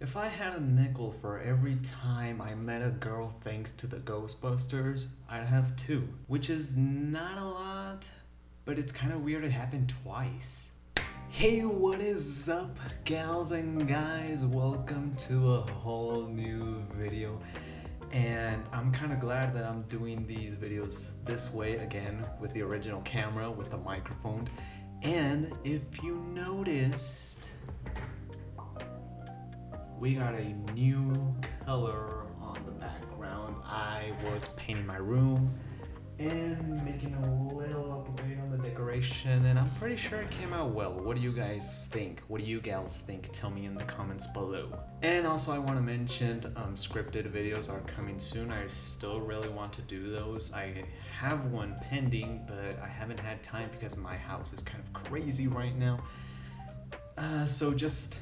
If I had a nickel for every time I met a girl thanks to the Ghostbusters, I'd have two. Which is not a lot, but it's kind of weird it happened twice. Hey, what is up, gals and guys? Welcome to a whole new video. And I'm kind of glad that I'm doing these videos this way again with the original camera, with the microphone. And if you noticed, we got a new color on the background. I was painting my room and making a little upgrade on the decoration, and I'm pretty sure it came out well. What do you guys think? What do you gals think? Tell me in the comments below. And also I want to mention scripted videos are coming soon. I still really want to do those. I have one pending, but I haven't had time because my house is kind of crazy right now. So just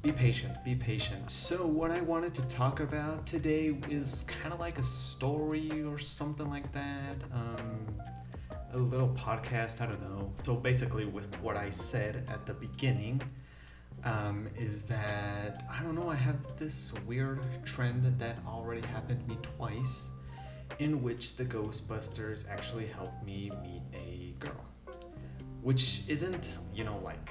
be patient. So what I wanted to talk about today is kind of like a story or something like that. A little podcast, I don't know. So basically with what I said at the beginning, is that, I don't know, I have this weird trend that already happened to me twice, in which the Ghostbusters actually helped me meet a girl. Which isn't, like,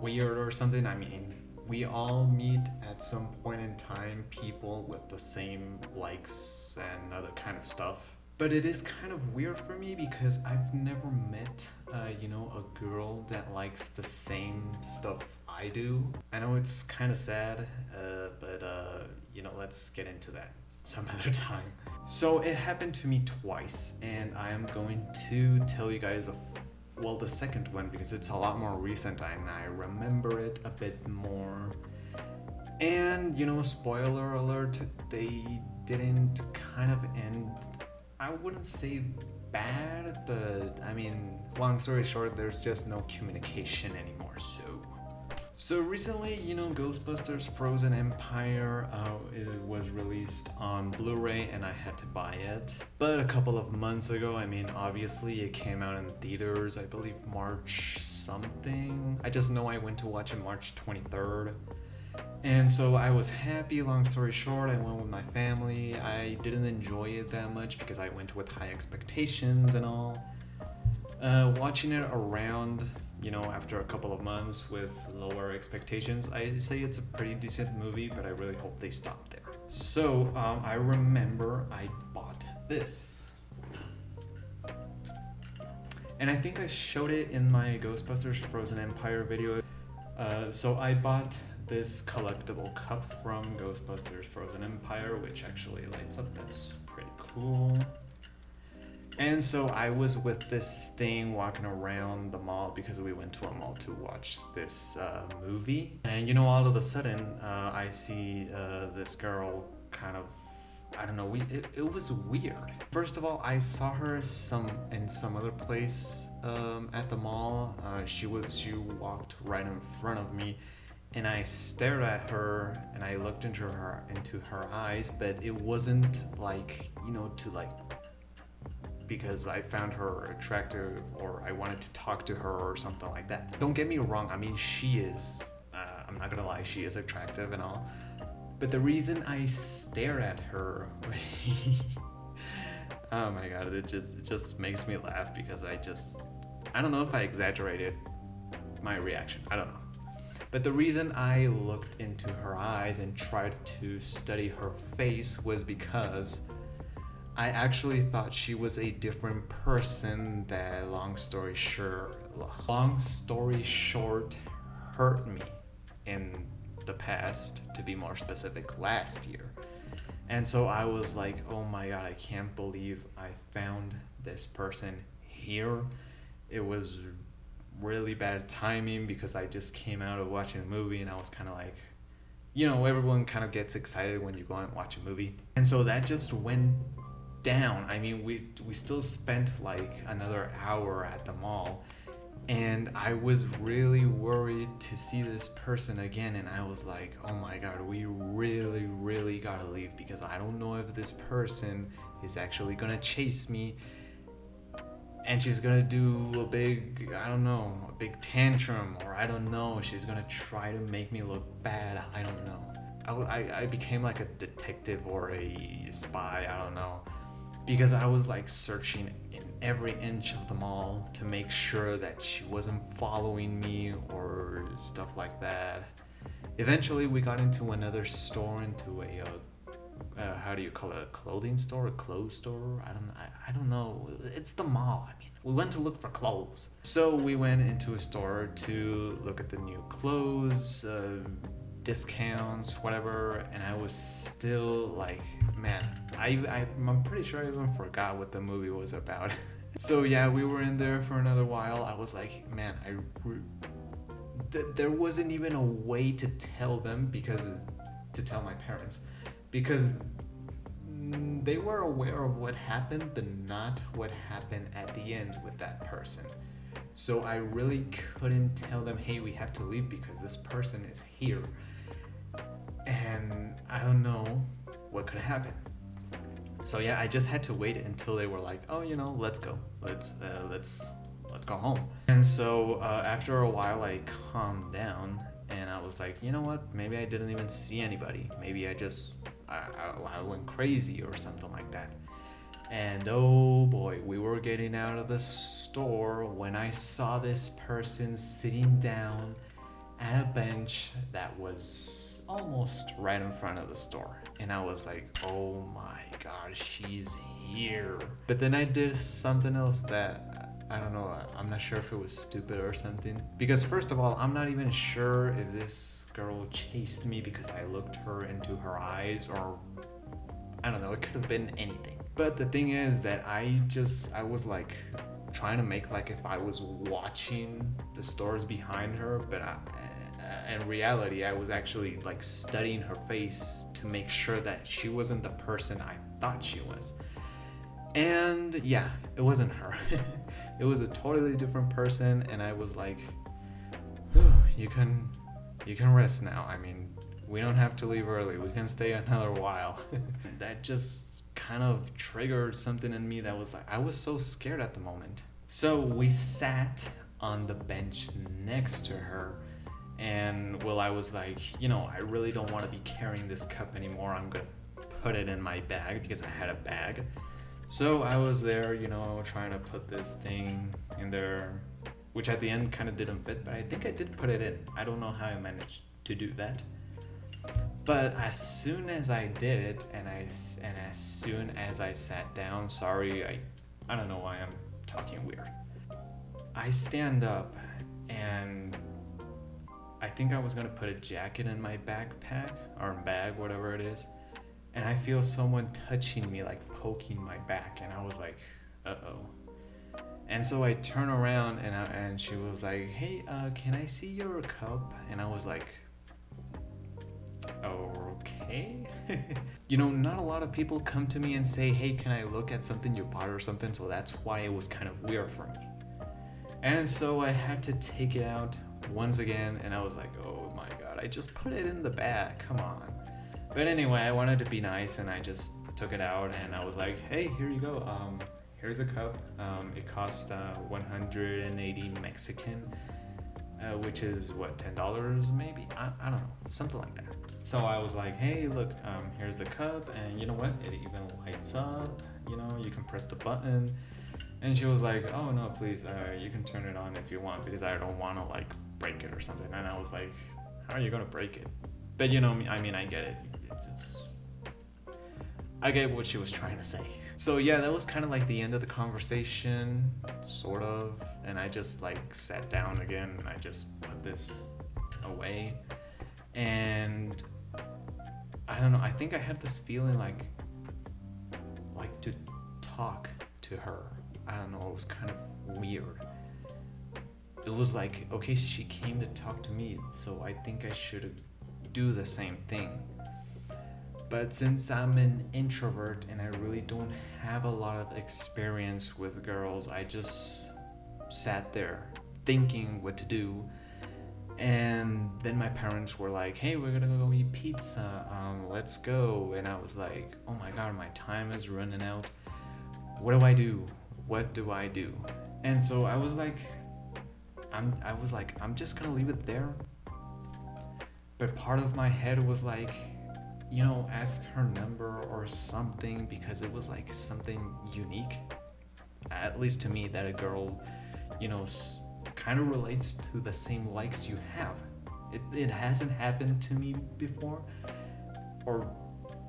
weird or something. I mean, we all meet at some point in time people with the same likes and other kind of stuff. But it is kind of weird for me because I've never met, a girl that likes the same stuff I do. I know it's kind of sad, but let's get into that some other time. So it happened to me twice, and I am going to tell you guys the second one, because it's a lot more recent and I remember it a bit more. And spoiler alert, they didn't kind of end, I wouldn't say bad, but I mean, long story short, there's just no communication anymore. So recently, Ghostbusters Frozen Empire, it was released on Blu-ray and I had to buy it. But a couple of months ago, obviously it came out in theaters, I believe March something. I just know I went to watch it March 23rd. And so I was happy. Long story short, I went with my family. I didn't enjoy it that much because I went with high expectations and all. Watching it around, after a couple of months with lower expectations, I say it's a pretty decent movie, but I really hope they stop there. So I remember I bought this. And I think I showed it in my Ghostbusters Frozen Empire video. So I bought this collectible cup from Ghostbusters Frozen Empire, which actually lights up. That's pretty cool. And so I was with this thing walking around the mall because we went to a mall to watch this movie. And all of a sudden, I see this girl kind of, I don't know, it was weird. First of all, I saw her in some other place at the mall. She walked right in front of me, and I stared at her and I looked into her eyes, but it wasn't like, because I found her attractive or I wanted to talk to her or something like that. Don't get me wrong, she is, I'm not gonna lie, she is attractive and all. But the reason I stare at her, oh my god, it just makes me laugh because I don't know if I exaggerated my reaction, I don't know. But the reason I looked into her eyes and tried to study her face was because I actually thought she was a different person that, long story short, hurt me in the past, to be more specific, last year. And so I was like, oh my god, I can't believe I found this person here. It was really bad timing because I just came out of watching a movie and I was kind of like, everyone kind of gets excited when you go and watch a movie. And so that just went down. We still spent like another hour at the mall, and I was really worried to see this person again, and I was like, oh my god, we really gotta leave because I don't know if this person is actually gonna chase me and she's gonna do a big tantrum, or I don't know, she's gonna try to make me look bad, I don't know. I became like a detective or a spy, I don't know, because I was like searching in every inch of the mall to make sure that she wasn't following me or stuff like that. Eventually, we got into another store, into a how do you call it, a clothing store, a clothes store? I don't know. It's the mall. I mean, we went to look for clothes. So we went into a store to look at the new clothes, discounts, whatever. And I was still like, man, I'm pretty sure I even forgot what the movie was about. So yeah, we were in there for another while. I was like, man, there wasn't even a way to tell them, because to tell my parents, because they were aware of what happened, but not what happened at the end with that person. So I really couldn't tell them, hey, we have to leave because this person is here. And I don't know what could happen. So yeah, I just had to wait until they were like, oh, let's go. Let's go home. And so after a while, I calmed down and I was like, you know what? Maybe I didn't even see anybody. Maybe I went crazy or something like that. And oh boy, we were getting out of the store when I saw this person sitting down at a bench that was almost right in front of the store. And I was like, oh my god, she's here. But then I did something else that I don't know, I'm not sure if it was stupid or something. Because first of all, I'm not even sure if this girl chased me because I looked her into her eyes, or I don't know, it could have been anything. But the thing is that I was like trying to make like if I was watching the stores behind her, but in reality, I was actually like studying her face to make sure that she wasn't the person I thought she was. And yeah, it wasn't her. It was a totally different person, and I was like, you can rest now. I mean, we don't have to leave early. We can stay another while. That just kind of triggered something in me that was like, I was so scared at the moment. So we sat on the bench next to her, and well, I was like, I really don't want to be carrying this cup anymore. I'm gonna put it in my bag because I had a bag. So I was there, trying to put this thing in there, which at the end kind of didn't fit, but I think I did put it in. I don't know how I managed to do that. But as soon as I did it, and as soon as I sat down, sorry, I don't know why I'm talking weird. I stand up, and I think I was gonna put a jacket in my backpack or bag, whatever it is, and I feel someone touching me, like poking my back, and I was like, uh-oh. And so I turn around, and she was like, hey, can I see your cup? And I was like, okay. Not a lot of people come to me and say, hey, can I look at something you bought or something? So that's why it was kind of weird for me. And so I had to take it out once again, and I was like, oh my god, I just put it in the bag, come on. But anyway, I wanted to be nice, and I just took it out, and I was like, hey, here you go. Here's a cup. It cost 180 Mexican, which is what, $10 maybe? I don't know, something like that. So I was like, hey, look, here's the cup, and you know what? It even lights up. You can press the button. And she was like, oh no, please, you can turn it on if you want, because I don't want to like break it or something. And I was like, how are you gonna break it? But I mean, I get it. I get what she was trying to say. So yeah, that was kind of like the end of the conversation, sort of. And I just like sat down again, and I just put this away. And I don't know, I think I had this feeling like to talk to her. I don't know, it was kind of weird. It was like, okay, she came to talk to me, so I think I should do the same thing. But since I'm an introvert and I really don't have a lot of experience with girls, I just sat there thinking what to do. And then my parents were like, hey, we're gonna go eat pizza, let's go. And I was like, oh my god, my time is running out. What do I do? What do I do? And so I was like, I'm just gonna leave it there. But part of my head was like, ask her number or something, because it was like something unique, at least to me, that a girl, you know, kind of relates to the same likes you have. It hasn't happened to me before, or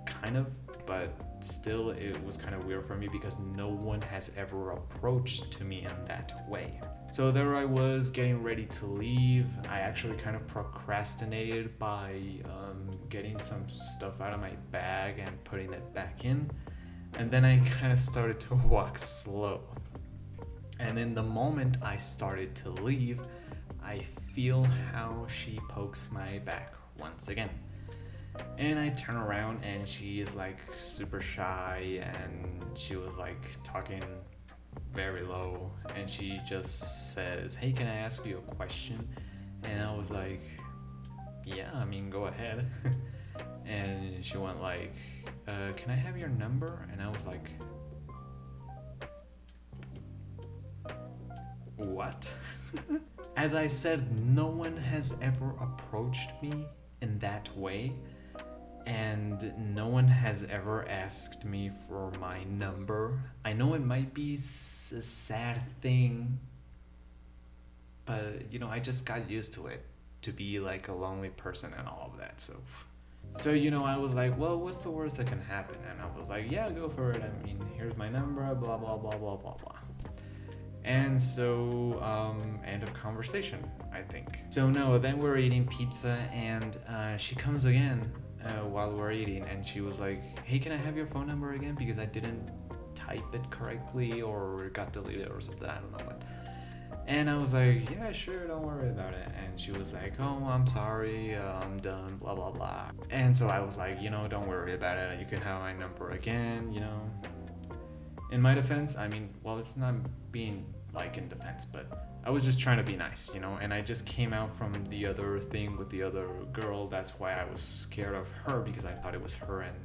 kind of, but still, it was kind of weird for me because no one has ever approached to me in that way. So there I was getting ready to leave. I actually kind of procrastinated by getting some stuff out of my bag and putting it back in. And then I kind of started to walk slow. And in the moment I started to leave, I feel how she pokes my back once again. And I turn around and she is like super shy, and she was like talking very low, and she just says, "Hey, can I ask you a question?" And I was like, "Yeah, I mean, go ahead." And she went like, "Can I have your number?" And I was like, "What?" As I said, no one has ever approached me in that way, and no one has ever asked me for my number. I know it might be a sad thing, but I just got used to it, to be like a lonely person and all of that. So I was like, well, what's the worst that can happen? And I was like, yeah, go for it. I mean, here's my number, blah, blah, blah, blah, blah, blah. And so, end of conversation, I think. So no, then we're eating pizza, and she comes again while we're eating, and she was like, "Hey, can I have your phone number again? Because I didn't type it correctly, or it got deleted or something. I don't know what." And I was like, "Yeah, sure, don't worry about it." And she was like, "Oh, I'm sorry, I'm done, blah blah blah." And so I was like, "Don't worry about it. You can have my number again." In my defense, I mean, well, it's not being like in defense, but I was just trying to be nice, and I just came out from the other thing with the other girl. That's why I was scared of her, because I thought it was her. And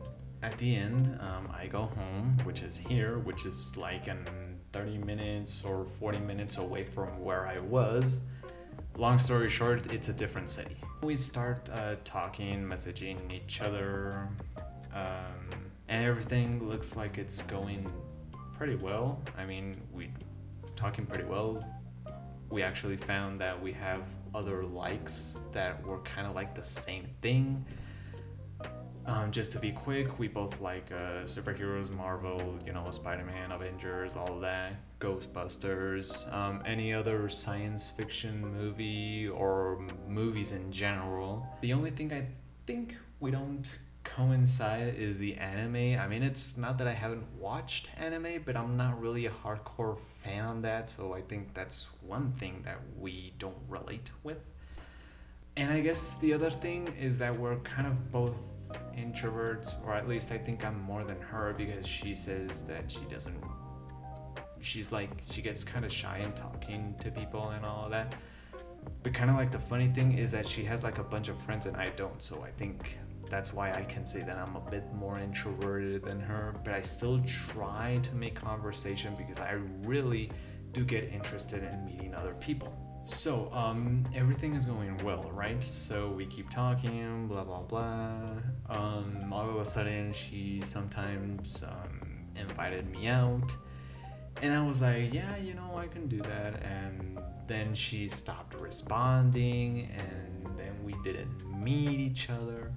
at the end, I go home, which is here, which is like 30 minutes or 40 minutes away from where I was. Long story short, it's a different city. We start talking, messaging each other, and everything looks like it's going pretty well. I mean, we talking pretty well. We actually found that we have other likes that were kind of like the same thing. Just to be quick, we both like superheroes, Marvel, Spider-Man, Avengers, all of that, Ghostbusters, any other science fiction movie or movies in general. The only thing I think we don't coincide is the anime. I mean, it's not that I haven't watched anime, but I'm not really a hardcore fan on that, so I think that's one thing that we don't relate with. And I guess the other thing is that we're kind of both introverts, or at least I think I'm more than her, because she says that she gets kind of shy in talking to people and all of that. But kind of like the funny thing is that she has like a bunch of friends and I don't, so I think that's why I can say that I'm a bit more introverted than her, but I still try to make conversation because I really do get interested in meeting other people. So, everything is going well, right? So we keep talking, blah, blah, blah. All of a sudden, she sometimes invited me out. And I was like, yeah, I can do that. And then she stopped responding, and then we didn't meet each other.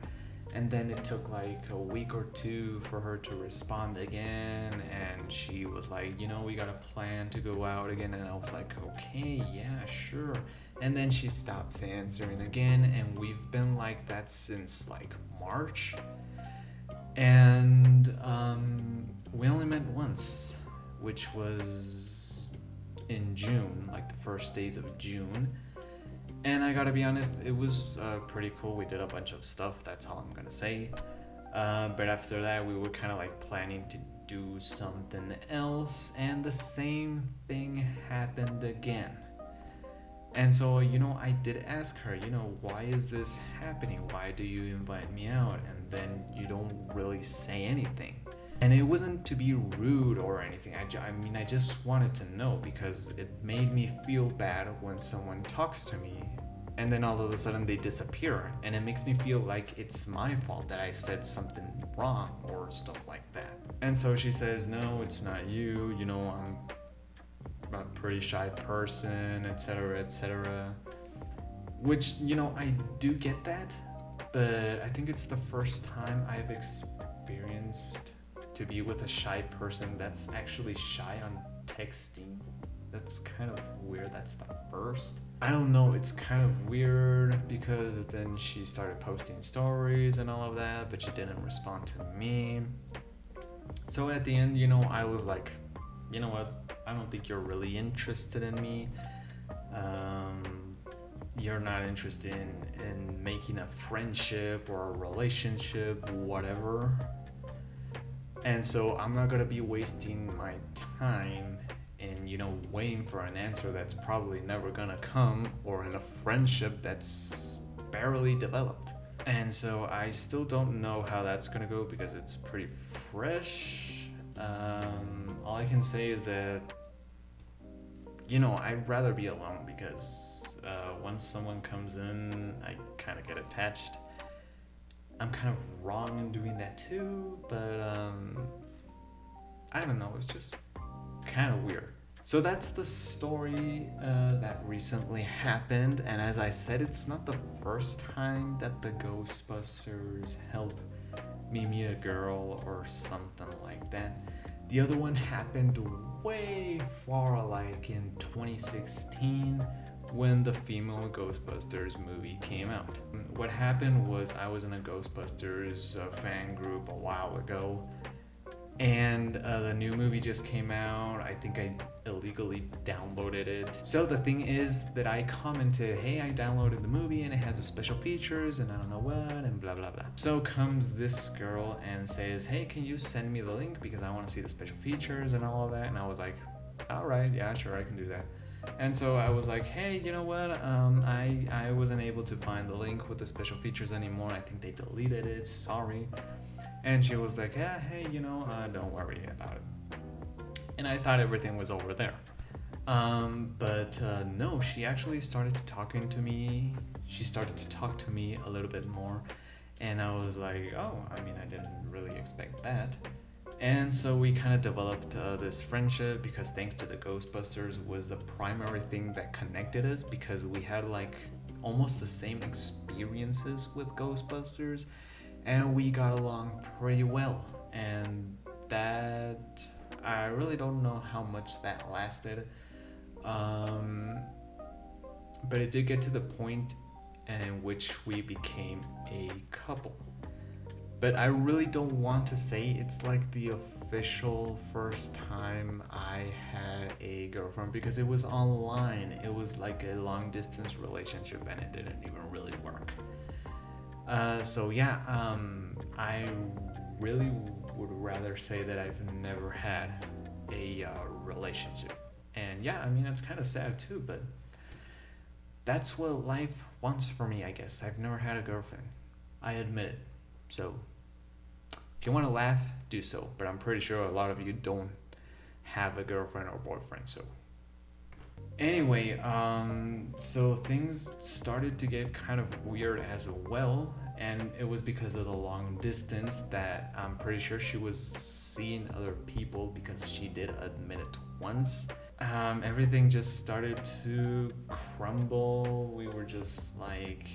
And then it took like a week or two for her to respond again, and she was like, we got a plan to go out again. And I was like, okay, yeah, sure. And then she stops answering again, and we've been like that since like March. And we only met once, which was in June, like the first days of June. And I gotta be honest, it was pretty cool. We did a bunch of stuff, that's all I'm gonna say. But after that, we were kind of like planning to do something else, and the same thing happened again. And so, I did ask her, why is this happening? Why do you invite me out? And then you don't really say anything. And it wasn't to be rude or anything. I just wanted to know, because it made me feel bad when someone talks to me and then all of a sudden they disappear, and it makes me feel like it's my fault that I said something wrong or stuff like that. And so she says, no, it's not you, I'm a pretty shy person, etc., etc. Which, I do get that, but I think it's the first time I've experienced to be with a shy person that's actually shy on texting. That's kind of weird. That's the first. I don't know, it's kind of weird because then she started posting stories and all of that, but she didn't respond to me. So at the end, I was like, you know what? I don't think you're really interested in me. You're not interested in making a friendship or a relationship, whatever. And so I'm not gonna be wasting my time in, waiting for an answer that's probably never gonna come, or in a friendship that's barely developed. And so I still don't know how that's gonna go because it's pretty fresh. All I can say is that, I'd rather be alone because once someone comes in, I kind of get attached. I'm kind of wrong in doing that too, but I don't know, it's just kind of weird. So that's the story that recently happened, and as I said, it's not the first time that the Ghostbusters help me meet a girl or something like that. The other one happened way far, like in 2016, when the female Ghostbusters movie came out. What happened was I was in a Ghostbusters fan group a while ago, and the new movie just came out. I think I illegally downloaded it. So the thing is that I commented, hey, I downloaded the movie and it has the special features and I don't know what and blah blah blah. So comes this girl and says, hey, can you send me the link because I want to see the special features and all of that. And I was like, all right, yeah, sure, I can do that. And so I was like, hey, you know what, I wasn't able to find the link with the special features anymore. I think they deleted it, sorry. And she was like, yeah, hey, don't worry about it. And I thought everything was over there. But no, she actually started talking to me. She started to talk to me a little bit more. And I was like, oh, I didn't really expect that. And so we kind of developed this friendship because thanks to the Ghostbusters was the primary thing that connected us, because we had like almost the same experiences with Ghostbusters. And we got along pretty well, and that I really don't know how much that lasted, but it did get to the point in which we became a couple. But I really don't want to say it's like the official first time I had a girlfriend, because it was online. It was like a long distance relationship and it didn't even really work. I really would rather say that I've never had a relationship. And yeah, it's kind of sad too, but that's what life wants for me, I guess. I've never had a girlfriend. I admit it. So if you want to laugh, do so. But I'm pretty sure a lot of you don't have a girlfriend or boyfriend, so. Anyway, so things started to get kind of weird as well, and it was because of the long distance that I'm pretty sure she was seeing other people, because she did admit it once. Everything just started to crumble. We were just like,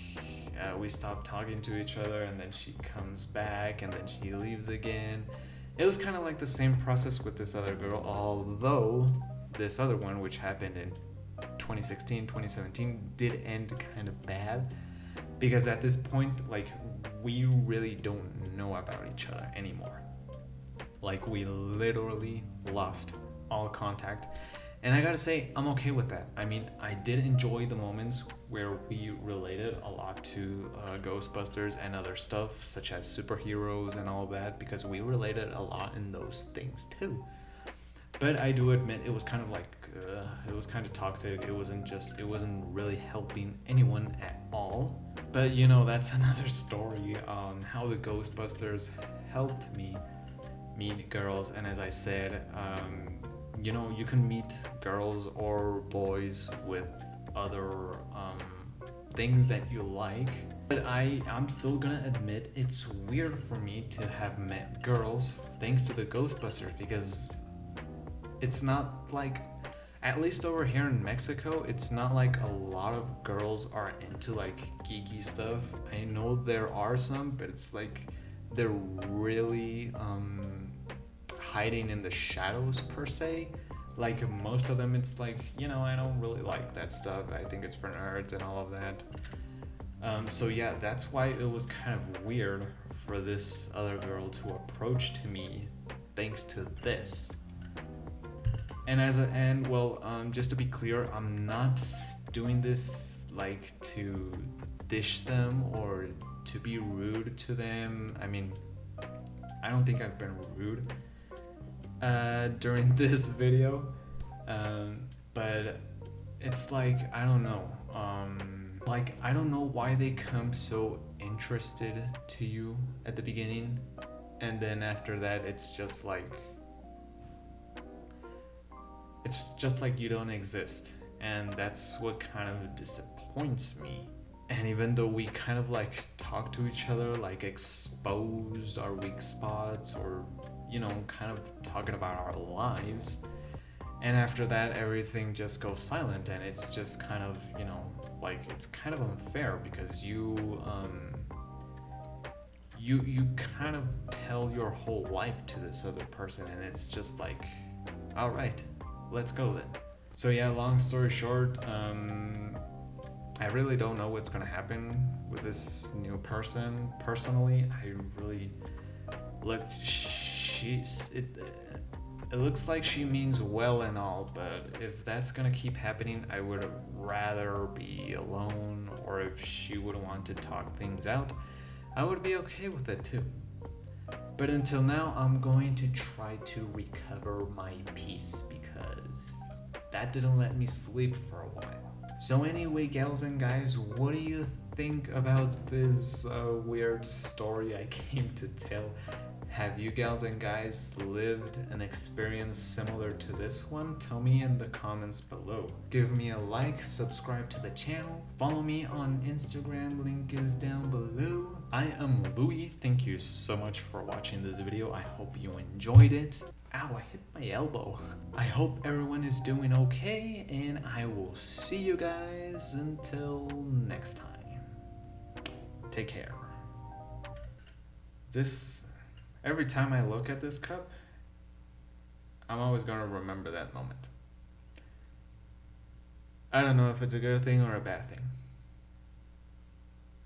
we stopped talking to each other, and then she comes back, and then she leaves again. It was kind of like the same process with this other girl, although this other one, which happened in 2016, 2017, did end kind of bad, because at this point, like, we really don't know about each other anymore. Like, we literally lost all contact, and I gotta say, I'm okay with that. I did enjoy the moments where we related a lot to Ghostbusters and other stuff, such as superheroes and all that, because we related a lot in those things too. But I do admit it was kind of like, it was kind of toxic. It wasn't really helping anyone at all. But that's another story on how the Ghostbusters helped me meet girls. And as I said, you can meet girls or boys with other things that you like. But I'm still gonna admit it's weird for me to have met girls thanks to the Ghostbusters, because it's not like, at least over here in Mexico, it's not like a lot of girls are into like geeky stuff. I know there are some, but it's like they're really hiding in the shadows per se. Like most of them, it's like, I don't really like that stuff. I think it's for nerds and all of that. So yeah, that's why it was kind of weird for this other girl to approach to me thanks to this. And just to be clear, I'm not doing this like to dish them or to be rude to them. I mean, I don't think I've been rude during this video, but it's like, I don't know. Like, I don't know why they come so interested to you at the beginning, and then after that, it's just like you don't exist, and that's what kind of disappoints me. And even though we kind of like talk to each other, like exposed our weak spots, or kind of talking about our lives, and after that everything just goes silent, and it's just kind of like, it's kind of unfair, because you kind of tell your whole life to this other person, and it's just like, all right, let's go then. So yeah, long story short, I really don't know what's gonna happen with this new person. Personally, I really it looks like she means well and all, but if that's gonna keep happening, I would rather be alone, or if she would want to talk things out, I would be okay with it too. But until now, I'm going to try to recover my peace, because that didn't let me sleep for a while. So anyway, gals and guys, what do you think about this weird story I came to tell? Have you gals and guys lived an experience similar to this one? Tell me in the comments below. Give me a like, subscribe to the channel, follow me on Instagram, link is down below. I am Louis, thank you so much for watching this video. I hope you enjoyed it. Ow, I hit my elbow. I hope everyone is doing okay, and I will see you guys until next time. Take care. Every time I look at this cup, I'm always gonna remember that moment. I don't know if it's a good thing or a bad thing.